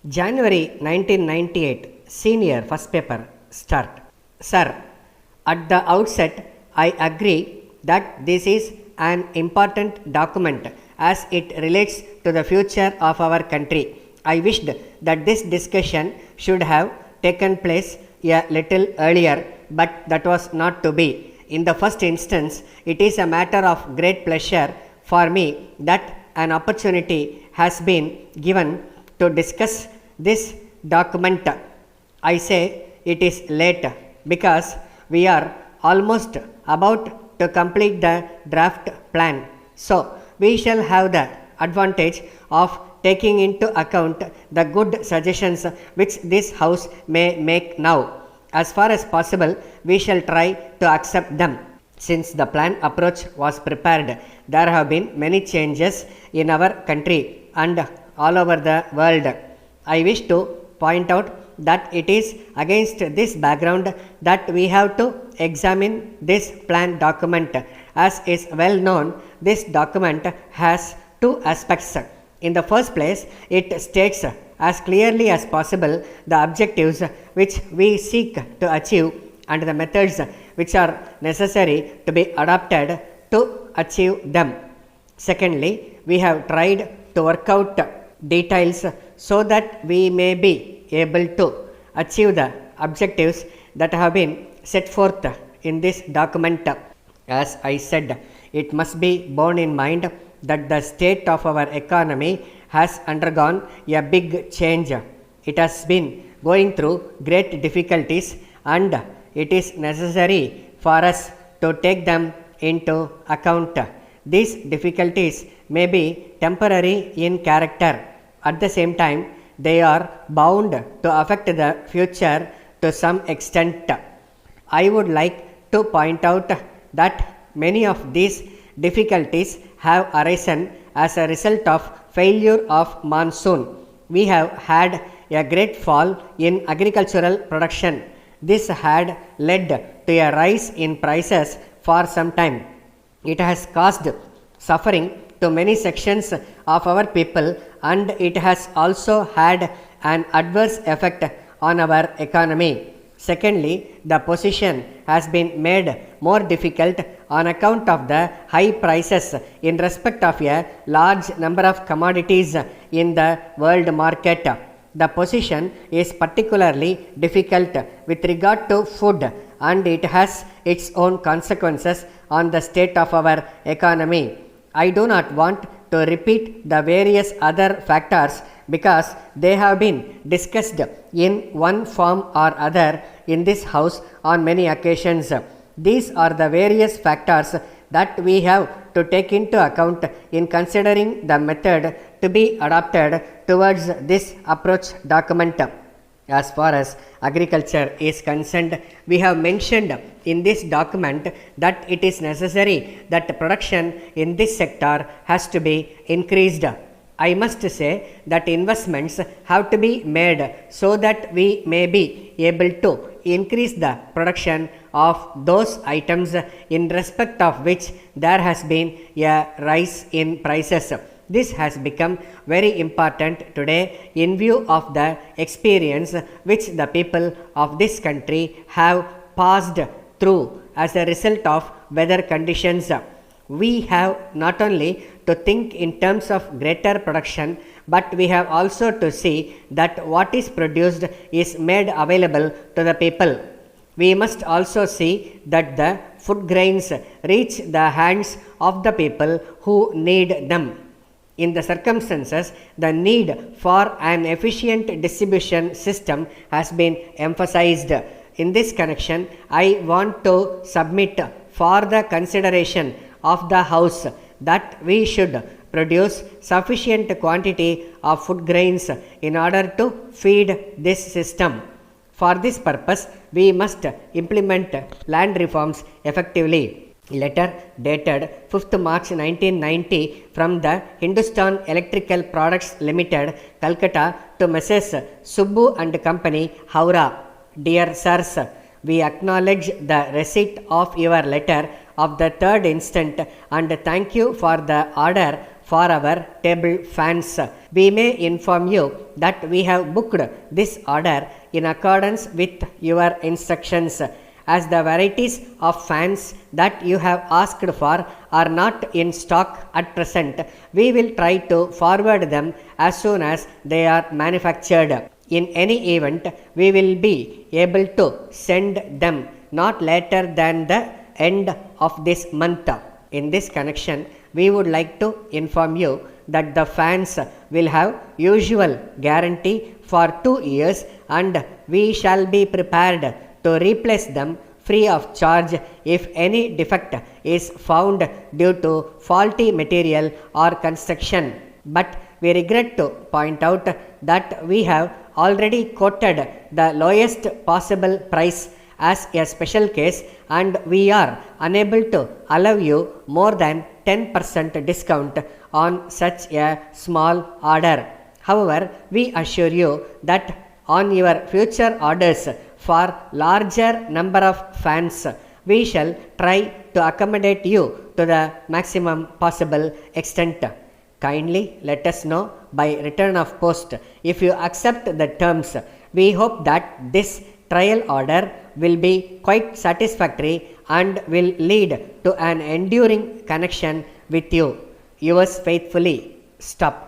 January 1998, Senior First Paper, Start. Sir, at the outset, I agree that this is an important document as it relates to the future of our country. I wished that this discussion should have taken place a little earlier, but that was not to be. In the first instance, it is a matter of great pleasure for me that an opportunity has been given to discuss this document. I say it is late because we are almost about to complete the draft plan. So, we shall have the advantage of taking into account the good suggestions which this House may make now. As far as possible, we shall try to accept them. Since the plan approach was prepared, there have been many changes in our country and all over the world. I wish to point out that it is against this background that we have to examine this plan document. As is well known, this document has two aspects. In the first place, it states as clearly as possible the objectives which we seek to achieve and the methods which are necessary to be adopted to achieve them. Secondly, we have tried to work out details so that we may be able to achieve the objectives that have been set forth in this document. As I said, it must be borne in mind that the state of our economy has undergone a big change. It has been going through great difficulties and it is necessary for us to take them into account. These difficulties may be temporary in character. At the same time, they are bound to affect the future to some extent. I would like to point out that many of these difficulties have arisen as a result of failure of monsoon. We have had a great fall in agricultural production. This had led to a rise in prices for some time. It has caused suffering to many sections of our people and it has also had an adverse effect on our economy. Secondly, the position has been made more difficult on account of the high prices in respect of a large number of commodities in the world market. The position is particularly difficult with regard to food and it has its own consequences on the state of our economy. I do not want to repeat the various other factors because they have been discussed in one form or other in this House on many occasions. These are the various factors that we have to take into account in considering the method to be adopted towards this approach document. As far as agriculture is concerned, we have mentioned in this document that it is necessary that production in this sector has to be increased. I must say that investments have to be made so that we may be able to increase the production of those items in respect of which there has been a rise in prices. This has become very important today in view of the experience which the people of this country have passed through as a result of weather conditions. We have not only to think in terms of greater production, but we have also to see that what is produced is made available to the people. We must also see that the food grains reach the hands of the people who need them. In the circumstances, the need for an efficient distribution system has been emphasized. In this connection, I want to submit for the consideration of the House that we should produce sufficient quantity of food grains in order to feed this system. For this purpose, we must implement land reforms effectively. Letter dated 5th March 1990 from the Hindustan Electrical Products Limited, Calcutta to Messrs. Subbu and Company, Howrah. Dear Sirs, we acknowledge the receipt of your letter of the 3rd instant and thank you for the order for our table fans. We may inform you that we have booked this order in accordance with your instructions. As the varieties of fans that you have asked for are not in stock at present, we will try to forward them as soon as they are manufactured. In any event, we will be able to send them not later than the end of this month. In this connection, we would like to inform you that the fans will have usual guarantee for 2 years, and we shall be prepared to replace them free of charge if any defect is found due to faulty material or construction. But we regret to point out that we have already quoted the lowest possible price as a special case, and we are unable to allow you more than 10% discount on such a small order. However, we assure you that on your future orders for larger number of fans, we shall try to accommodate you to the maximum possible extent. Kindly let us know by return of post if you accept the terms. We hope that this trial order will be quite satisfactory and will lead to an enduring connection with you. Yours faithfully, Stop.